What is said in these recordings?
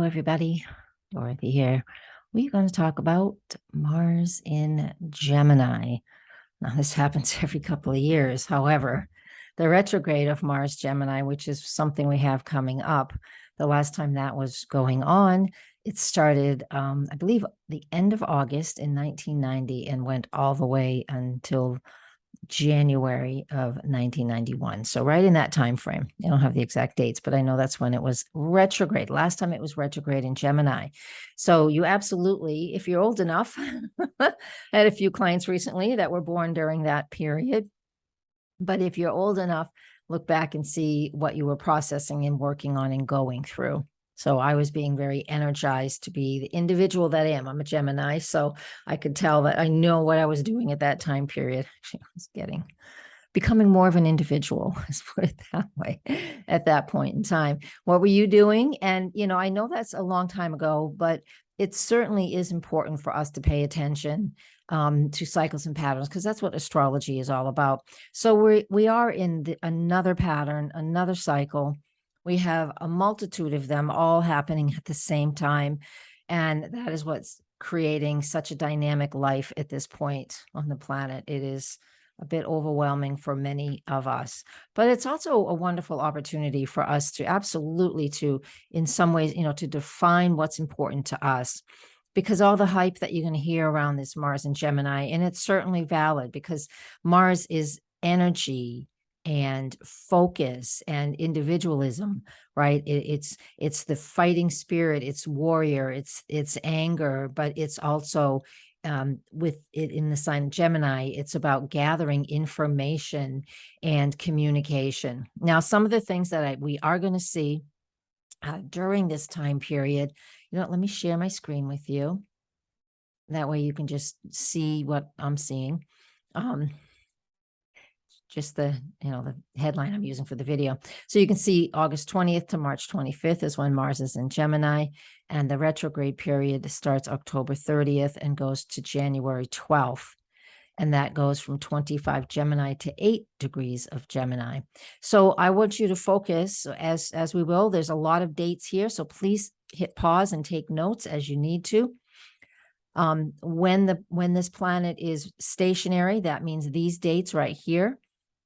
everybody. Dorothy here. We're going to talk about Mars in Gemini. Now, this happens every couple of years. However, the retrograde of Mars Gemini, which is something we have coming up, the last time that was going on, it started, I believe, the end of August in 1990 and went all the way until January of 1991. So right in that time frame. I don't have the exact dates, but I know that's when it was retrograde. Last time it was retrograde in Gemini. So you absolutely, if you're old enough, I had a few clients recently that were born during that period. But if you're old enough, look back and see what you were processing and working on and going through. So I was being very energized to be the individual that I am. I'm a Gemini, so I could tell that I know what I was doing at that time period. Actually, I was becoming more of an individual, let's put it that way, at that point in time. What were you doing? And, I know that's a long time ago, but it certainly is important for us to pay attention to cycles and patterns, because that's what astrology is all about. So we are in another pattern, another cycle. We have a multitude of them all happening at the same time. And that is what's creating such a dynamic life at this point on the planet. It is a bit overwhelming for many of us, but it's also a wonderful opportunity for us to absolutely in some ways, to define what's important to us, because all the hype that you're going to hear around this Mars and Gemini, and it's certainly valid because Mars is energy and focus and individualism, right? It's the fighting spirit, it's warrior, it's anger, but it's also with it in the sign of Gemini, it's about gathering information and communication. Now, some of the things that we are going to see during this time period, let me share my screen with you. That way you can just see what I'm seeing. Just the headline I'm using for the video. So you can see August 20th to March 25th is when Mars is in Gemini, and the retrograde period starts October 30th and goes to January 12th. And that goes from 25 Gemini to 8 degrees of Gemini. So I want you to focus as we will. There's a lot of dates here, so please hit pause and take notes as you need to. When this planet is stationary, that means these dates right here.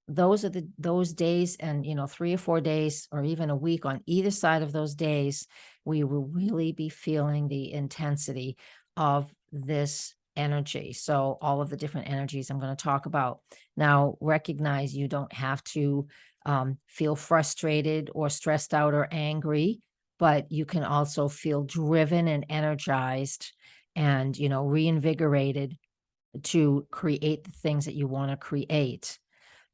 Those are those days, and 3 or 4 days or even a week on either side of those days, we will really be feeling the intensity of this energy. So all of the different energies I'm going to talk about. Now, recognize you don't have to feel frustrated or stressed out or angry, but you can also feel driven and energized and reinvigorated to create the things that you want to create.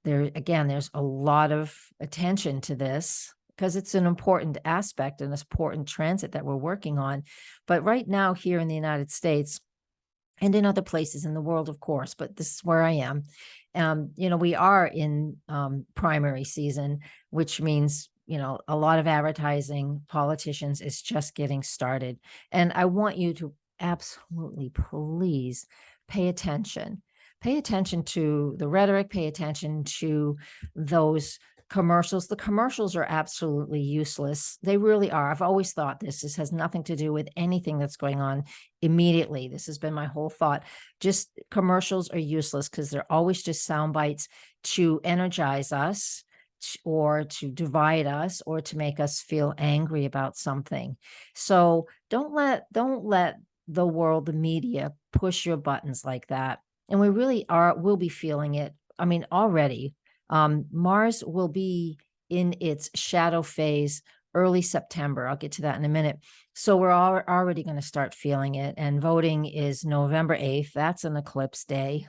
There's a lot of attention to this because it's an important aspect and an important transit that we're working on. But right now here in the United States and in other places in the world, of course, but this is where I am, we are in primary season, which means, a lot of advertising, politicians is just getting started. And I want you to absolutely, please pay attention. Pay attention to the rhetoric, pay attention to those commercials. The commercials are absolutely useless. They really are. I've always thought this. This has nothing to do with anything that's going on immediately. This has been my whole thought. Just commercials are useless because they're always just sound bites to energize us or to divide us or to make us feel angry about something. So don't let the world, the media, push your buttons like that. And we really will be feeling it. I mean, already, Mars will be in its shadow phase early September. I'll get to that in a minute. So we're already going to start feeling it. And voting is November 8th. That's an eclipse day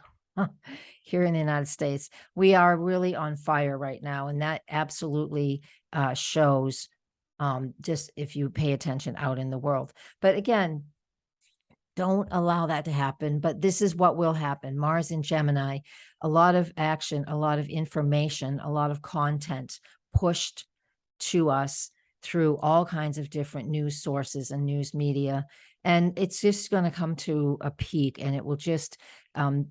here in the United States. We are really on fire right now. And that absolutely shows just if you pay attention out in the world. But again, don't allow that to happen, but this is what will happen. Mars in Gemini, a lot of action, a lot of information, a lot of content pushed to us through all kinds of different news sources and news media. And it's just going to come to a peak, and it will just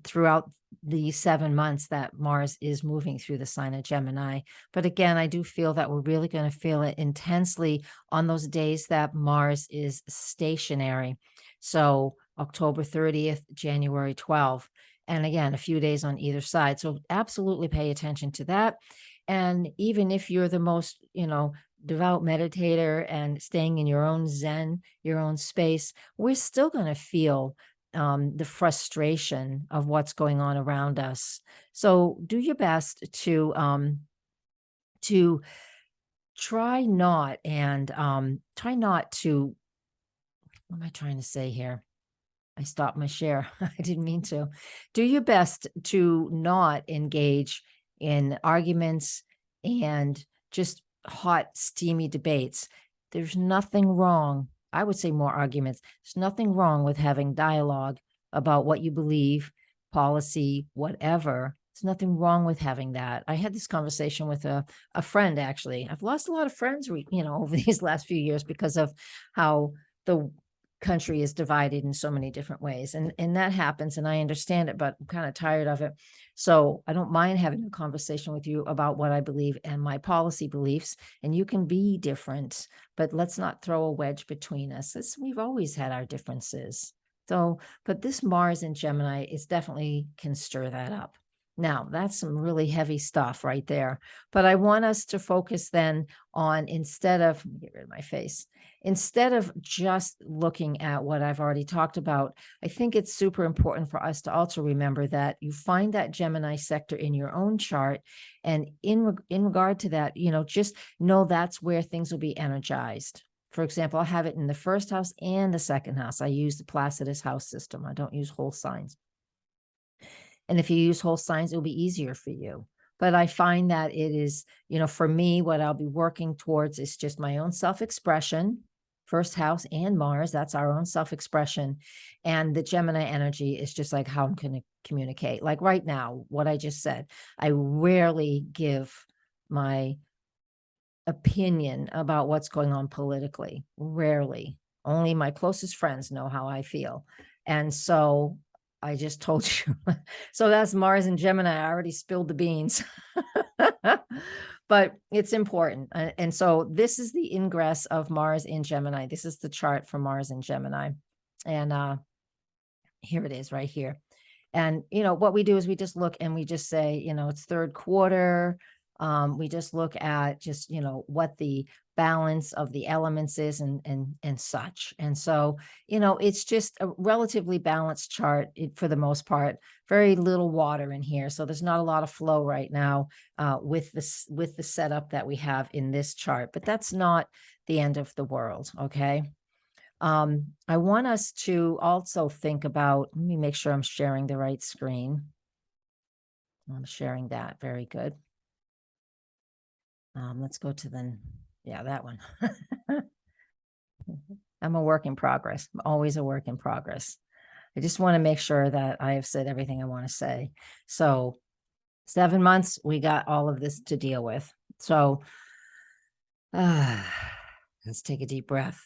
throughout the 7 months that Mars is moving through the sign of Gemini. But again, I do feel that we're really going to feel it intensely on those days that Mars is stationary. So October 30th, January 12th. And again, a few days on either side. So absolutely pay attention to that. And even if you're the most, devout meditator and staying in your own Zen, your own space, we're still going to feel the frustration of what's going on around us. So do your best to try not to, what am I trying to say here? I stopped my share. I didn't mean to. Do your best to not engage in arguments and just hot, steamy debates. There's nothing wrong. I would say more arguments. There's nothing wrong with having dialogue about what you believe, policy, whatever. There's nothing wrong with having that. I had this conversation with a friend, actually. I've lost a lot of friends, over these last few years because of how the country is divided in so many different ways. And that happens, and I understand it, but I'm kind of tired of it. So I don't mind having a conversation with you about what I believe and my policy beliefs. And you can be different, but let's not throw a wedge between us. We've always had our differences. So, but this Mars in Gemini is definitely can stir that up. Now, that's some really heavy stuff right there. But I want us to focus then on, instead of, let me get rid of my face, instead of just looking at what I've already talked about, I think it's super important for us to also remember that you find that Gemini sector in your own chart. And in regard to that, just know that's where things will be energized. For example, I have it in the first house and the second house. I use the Placidus house system. I don't use whole signs. And if you use whole signs, it'll be easier for you. But I find that it is, for me, what I'll be working towards is just my own self-expression, first house and Mars, that's our own self-expression. And the Gemini energy is just like how I'm going to communicate. Like right now, what I just said, I rarely give my opinion about what's going on politically. Rarely. Only my closest friends know how I feel. And so I just told you. So that's Mars and Gemini. I already spilled the beans. But it's important. And so this is the ingress of Mars in Gemini. This is the chart for Mars in Gemini. And here it is right here. And, what we do is we just look and we just say, it's third quarter. We just look at just, what the balance of the elements is and such. And so, it's just a relatively balanced chart for the most part, very little water in here. So there's not a lot of flow right now with the setup that we have in this chart, but that's not the end of the world. Okay. I want us to also think about, let me make sure I'm sharing the right screen. I'm sharing that. Very good. Let's go to that one. I'm a work in progress. I'm always a work in progress. I just want to make sure that I have said everything I want to say. So 7 months, we got all of this to deal with. So let's take a deep breath.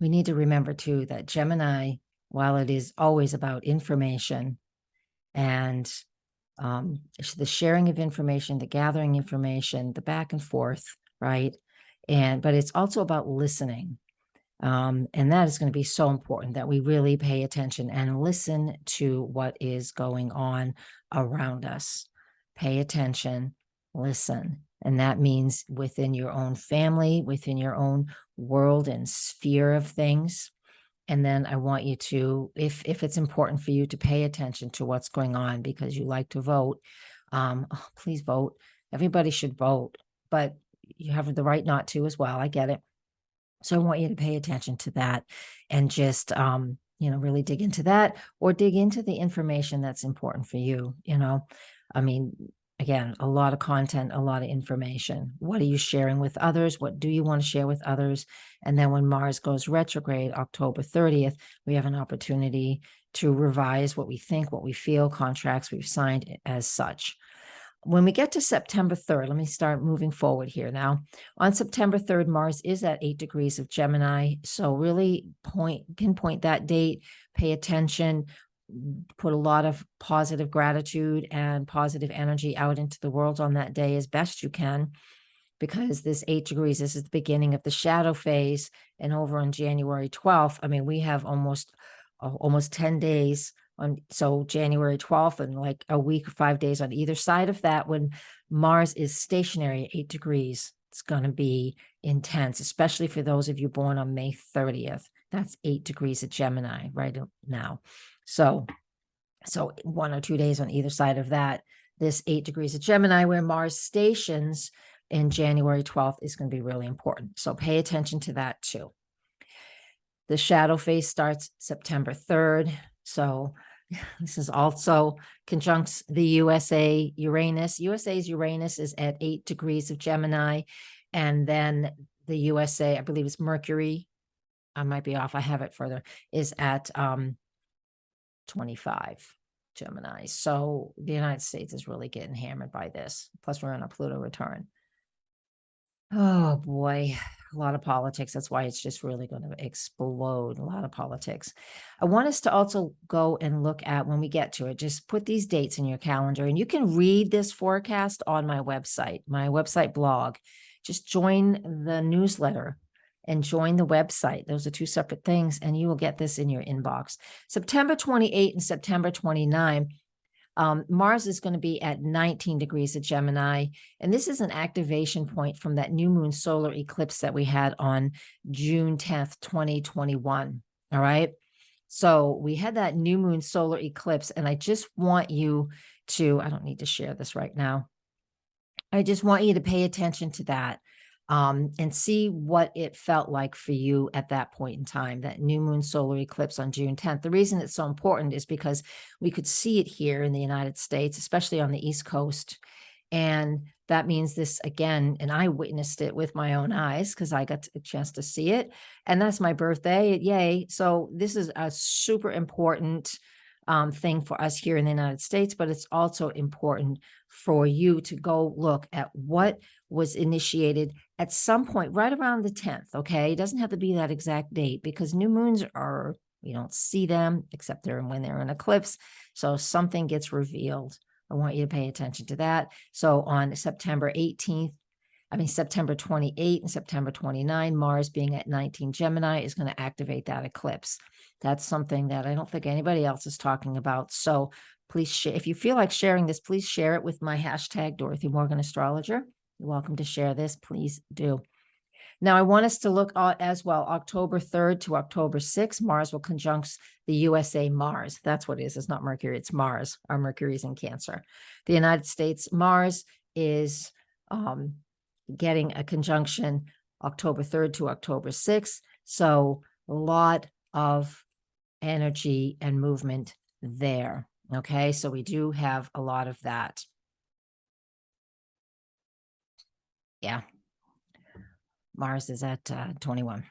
We need to remember too that Gemini, while it is always about information and the sharing of information, the gathering information, the back and forth, right? But it's also about listening. And that is going to be so important that we really pay attention and listen to what is going on around us. Pay attention, listen. And that means within your own family, within your own world and sphere of things. And then I want you to, if it's important for you to pay attention to what's going on because you like to vote, please vote. Everybody should vote, but you have the right not to as well. I get it. So I want you to pay attention to that and just, really dig into that or dig into the information that's important for you. I mean, again, a lot of content, a lot of information. What are you sharing with others? What do you want to share with others? And then when Mars goes retrograde, October 30th, we have an opportunity to revise what we think, what we feel, contracts we've signed as such. When we get to September 3rd, let me start moving forward here now. On September 3rd, Mars is at 8 degrees of Gemini. So really pinpoint that date, pay attention, put a lot of positive gratitude and positive energy out into the world on that day as best you can, because this 8 degrees, this is the beginning of the shadow phase. And over on January 12th, I mean, we have almost 10 days on, so January 12th and like a week or 5 days on either side of that, when Mars is stationary at 8 degrees. It's going to be intense, especially for those of you born on May 30th. That's 8 degrees at Gemini right now. So 1 or 2 days on either side of that, this 8 degrees at Gemini, where Mars stations in January 12th, is going to be really important. So pay attention to that too. The shadow phase starts September 3rd. So this is also conjuncts the USA Uranus. USA's Uranus is at 8 degrees of Gemini. And then the USA, I believe it's Mercury, I might be off, I have it further, is at 25 Gemini. So the United States is really getting hammered by this. Plus we're on a Pluto return. Oh boy, a lot of politics. That's why it's just really going to explode. A lot of politics. I want us to also go and look at, when we get to it, just put these dates in your calendar, and you can read this forecast on my website blog. Just join the newsletter and join the website. Those are two separate things, and you will get this in your inbox. September 28 and September 29. Mars is going to be at 19 degrees of Gemini, and this is an activation point from that new moon solar eclipse that we had on June 10th, 2021. All right. So we had that new moon solar eclipse, and I just want you to, I don't need to share this right now. I just want you to pay attention to that. And see what it felt like for you at that point in time, that new moon solar eclipse on June 10th. The reason it's so important is because we could see it here in the United States, especially on the East Coast. And that means this again, and I witnessed it with my own eyes because I got a chance to see it. And that's my birthday. Yay. So this is a super important thing for us here in the United States, but it's also important for you to go look at what was initiated at some point right around the 10th. Okay. It doesn't have to be that exact date, because new moons are, we don't see them except when they're in eclipse. So something gets revealed. I want you to pay attention to that. So on September 28 and September 29, Mars being at 19 Gemini is going to activate that eclipse. That's something that I don't think anybody else is talking about. So please share. If you feel like sharing this, please share it with my hashtag Dorothy Morgan Astrologer. You're welcome to share this. Please do. Now, I want us to look as well, October 3rd to October 6th, Mars will conjunct the USA Mars. That's what it is. It's not Mercury, it's Mars. Our Mercury is in Cancer. The United States Mars is getting a conjunction October 3rd to October 6th. So a lot of energy and movement there. Okay, so we do have a lot of that. Yeah. Mars is at 21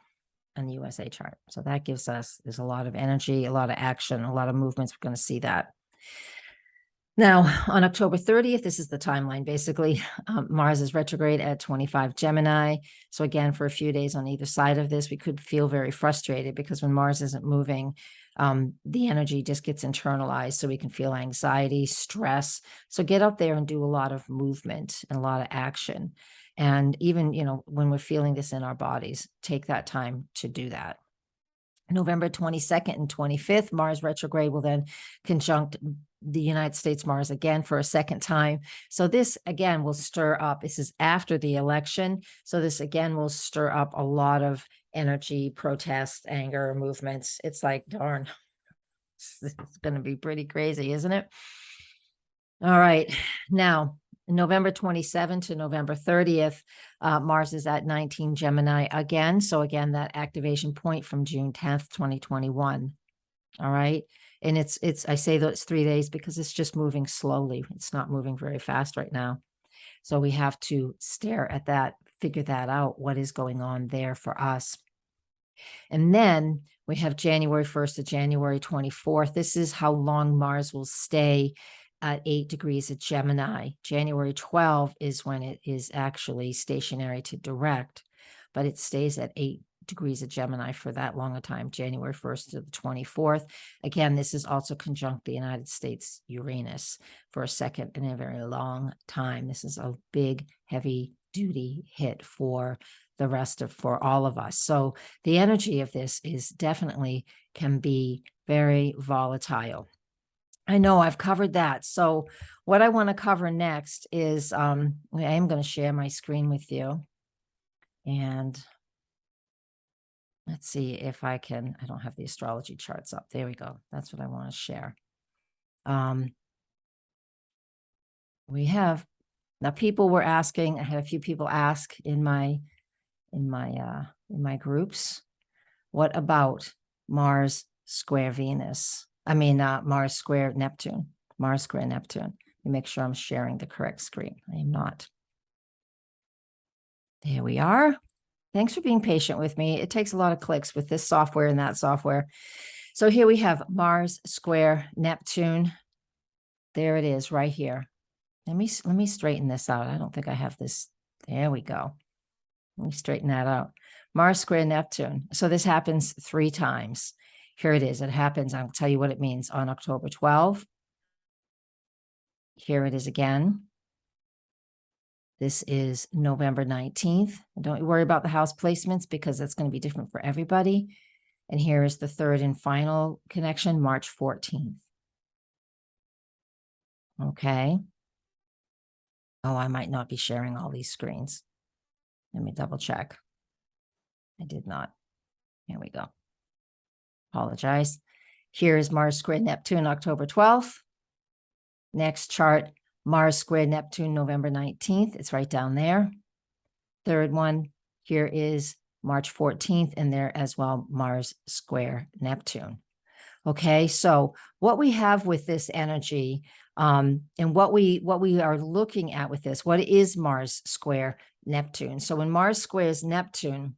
on the USA chart. So that gives us, there's a lot of energy, a lot of action, a lot of movements. We're going to see that. Now, on October 30th, this is the timeline, basically. Mars is retrograde at 25 Gemini. So again, for a few days on either side of this, we could feel very frustrated, because when Mars isn't moving, the energy just gets internalized. So we can feel anxiety, stress. So get out there and do a lot of movement and a lot of action. And even, when we're feeling this in our bodies, take that time to do that. November 22nd and 25th, Mars retrograde will then conjunct the United States Mars again for a second time. So this again will stir up, this is after the election. So this again will stir up a lot of energy, protest, anger, movements. It's like, darn, it's going to be pretty crazy, isn't it? All right. Now, November 27 to November 30th, Mars is at 19 Gemini again. So again, that activation point from June 10th, 2021. All right. And it's I say that it's 3 days because it's just moving slowly. It's not moving very fast right now. So we have to stare at that, figure that out, what is going on there for us. And then we have January 1st to January 24th. This is how long Mars will stay at 8 degrees of Gemini. January 12 is when it is actually stationary to direct, but it stays at 8 degrees of Gemini for that long a time, January 1st to the 24th. Again, this is also conjunct the United States Uranus for a second in a very long time. This is a big, heavy duty hit for the rest of, for all of us. So the energy of this is definitely can be very volatile. I know I've covered that. So what I want to cover next is, I am going to share my screen with you. And let's see if I can, I don't have the astrology charts up. There we go. That's what I want to share. We have, now people were asking, I had a few people ask in my groups, what about Mars square Venus? I mean, Mars square Neptune, Mars square Neptune. Let me make sure I'm sharing the correct screen. I am not. There we are. Thanks for being patient with me. It takes a lot of clicks with this software and that software. So here we have Mars square Neptune. There it is right here. Let me straighten this out. I don't think I have this. There we go. Let me straighten that out. Mars square Neptune. So this happens 3 times. Here it is. It happens. I'll tell you what it means on October 12. Here it is again. This is November 19th. Don't worry about the house placements because that's going to be different for everybody. And here is the third and final connection, March 14th. Okay. Oh, I might not be sharing all these screens. Let me double check. I did not. Here we go. Apologize. Here is Mars square Neptune, October 12th. Next chart, Mars square Neptune, November 19th. It's right down there. Third one, here is March 14th, and there as well, Mars square Neptune. Okay, so what we have with this energy, and what we are looking at with this, what is Mars square Neptune? So when Mars squares Neptune,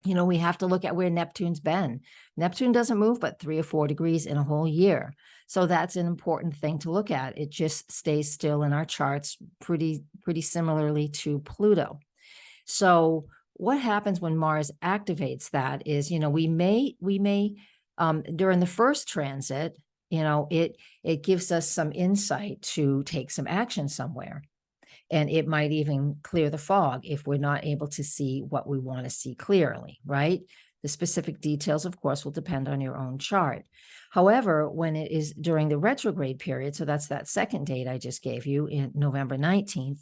you know, we have to look at where Neptune's been. Neptune doesn't move but 3 or 4 degrees in a whole year. So that's an important thing to look at. It just stays still in our charts pretty similarly to Pluto. So what happens when Mars activates that is, you know, we may during the first transit, you know, it gives us some insight to take some action somewhere. And it might even clear the fog if we're not able to see what we want to see clearly, right? The specific details, of course, will depend on your own chart. However, when it is during the retrograde period, so that's that second date I just gave you in November 19th,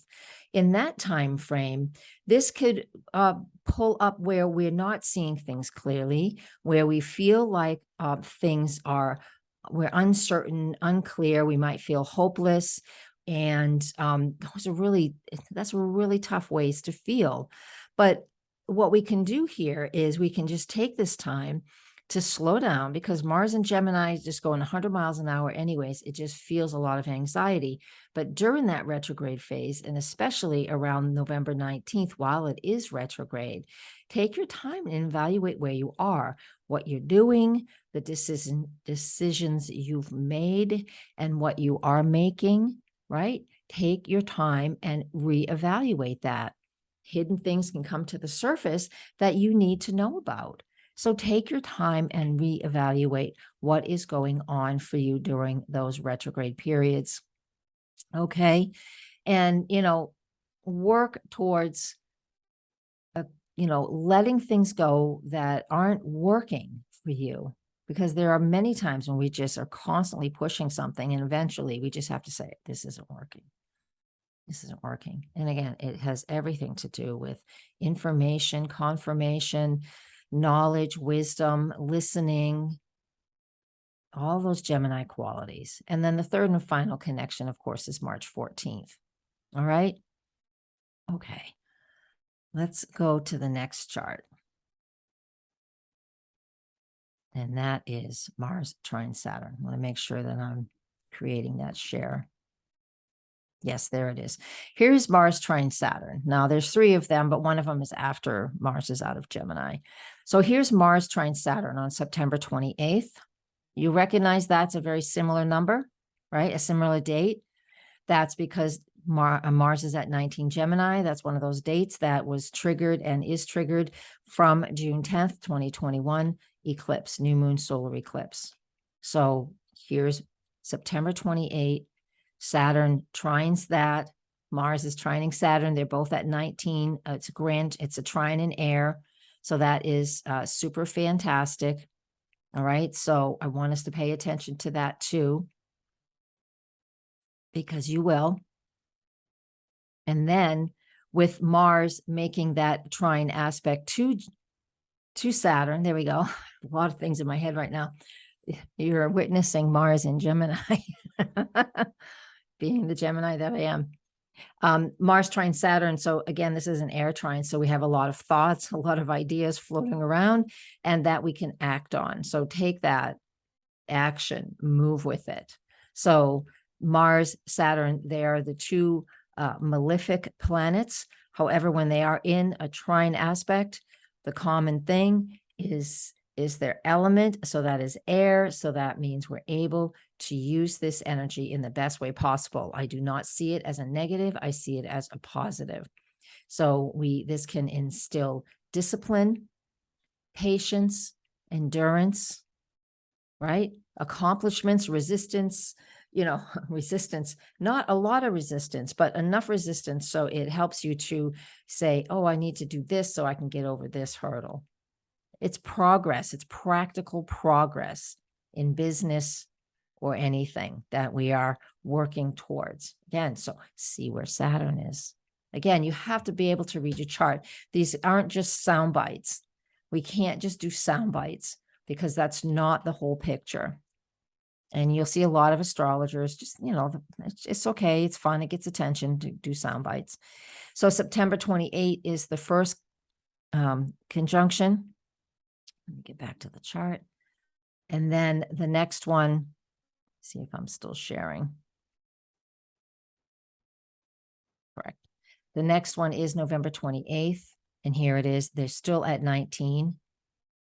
in that time frame, this could pull up where we're not seeing things clearly, where we feel like we're uncertain, unclear, we might feel hopeless. And that's really tough ways to feel. But what we can do here is we can just take this time to slow down, because Mars and Gemini is just going 100 miles an hour anyways. It just feels a lot of anxiety. But during that retrograde phase, and especially around November 19th, while it is retrograde, take your time and evaluate where you are, what you're doing, the decisions you've made, and what you are making. Right? Take your time and reevaluate that. Hidden things can come to the surface that you need to know about. So take your time and reevaluate what is going on for you during those retrograde periods. Okay. And, you know, work towards, letting things go that aren't working for you. Because there are many times when we just are constantly pushing something, and eventually we just have to say, this isn't working. This isn't working. And again, it has everything to do with information, confirmation, knowledge, wisdom, listening, all those Gemini qualities. And then the third and final connection, of course, is March 14th. All right. Okay. Let's go to the next chart. And that is Mars trine Saturn. I want to make sure that I'm creating that share. Yes, there it is. Here's Mars trine Saturn. Now there's 3 of them, but one of them is after Mars is out of Gemini. So here's Mars trine Saturn on September 28th. You recognize that's a very similar number, right? A similar date. That's because Mars is at 19 Gemini. That's one of those dates that was triggered and is triggered from June 10th, 2021, eclipse, new moon solar eclipse. So here's September 28th, Saturn trines that. Mars is trining Saturn. They're both at 19. It's a trine in air. So that is super fantastic. All right. So I want us to pay attention to that too, because you will. And then with Mars making that trine aspect to Saturn, there we go. A lot of things in my head right now. You're witnessing Mars in Gemini, being the Gemini that I am. Mars trine Saturn. So again, this is an air trine. So we have a lot of thoughts, a lot of ideas floating around, and that we can act on. So take that action, move with it. So Mars, Saturn, they are the two malefic planets. However, when they are in a trine aspect, the common thing is their element. So that is air. So that means we're able to use this energy in the best way possible. I do not see it as a negative. I see it as a positive. So this can instill discipline, patience, endurance, right? Accomplishments, resistance, resistance, not a lot of resistance, but enough resistance. So it helps you to say, oh, I need to do this so I can get over this hurdle. It's progress. It's practical progress in business or anything that we are working towards. Again, so see where Saturn is. Again, you have to be able to read your chart. These aren't just sound bites. We can't just do sound bites because that's not the whole picture. And you'll see a lot of astrologers just, it's okay. It's fun. It gets attention to do sound bites. So September 28 is the first conjunction. Let me get back to the chart. And then the next one, see if I'm still sharing. Correct. The next one is November 28th. And here it is. They're still at 19.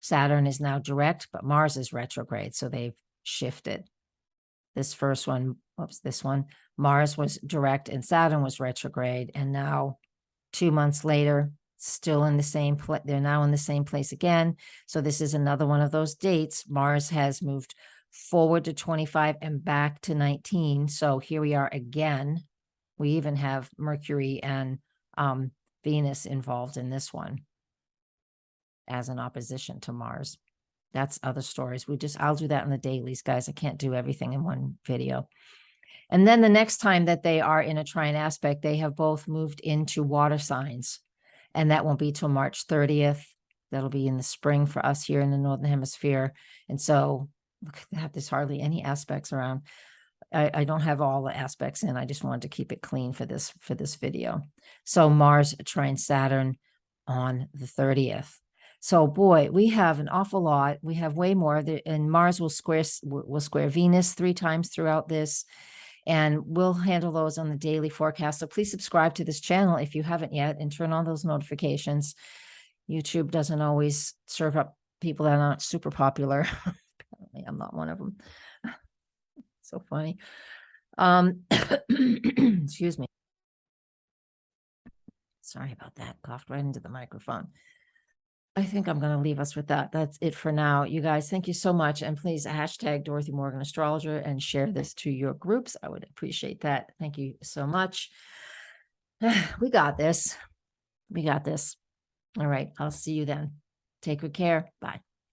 Saturn is now direct, but Mars is retrograde. So they've shifted. This first one, this one, Mars was direct and Saturn was retrograde. And now 2 months later, still in the same place. They're now in the same place again. So this is another one of those dates. Mars has moved forward to 25 and back to 19. So here we are again. We even have Mercury and Venus involved in this one as an opposition to Mars. That's other stories. I'll do that in the dailies, guys. I can't do everything in one video. And then the next time that they are in a trine aspect, they have both moved into water signs. And that won't be till March 30th. That'll be in the spring for us here in the Northern Hemisphere. And so look at that. There's hardly any aspects around. I don't have all the aspects in. I just wanted to keep it clean for this video. So Mars trine Saturn on the 30th. So boy, we have an awful lot. We have way more. And Mars will square Venus 3 times throughout this. And we'll handle those on the daily forecast. So please subscribe to this channel if you haven't yet and turn on those notifications. YouTube doesn't always serve up people that aren't super popular. Apparently, I'm not one of them. So funny. Excuse me. Sorry about that. Coughed right into the microphone. I think I'm going to leave us with that. That's it for now. You guys, thank you so much. And please hashtag Dorothy Morgan Astrologer and share this to your groups. I would appreciate that. Thank you so much. We got this. We got this. All right. I'll see you then. Take good care. Bye.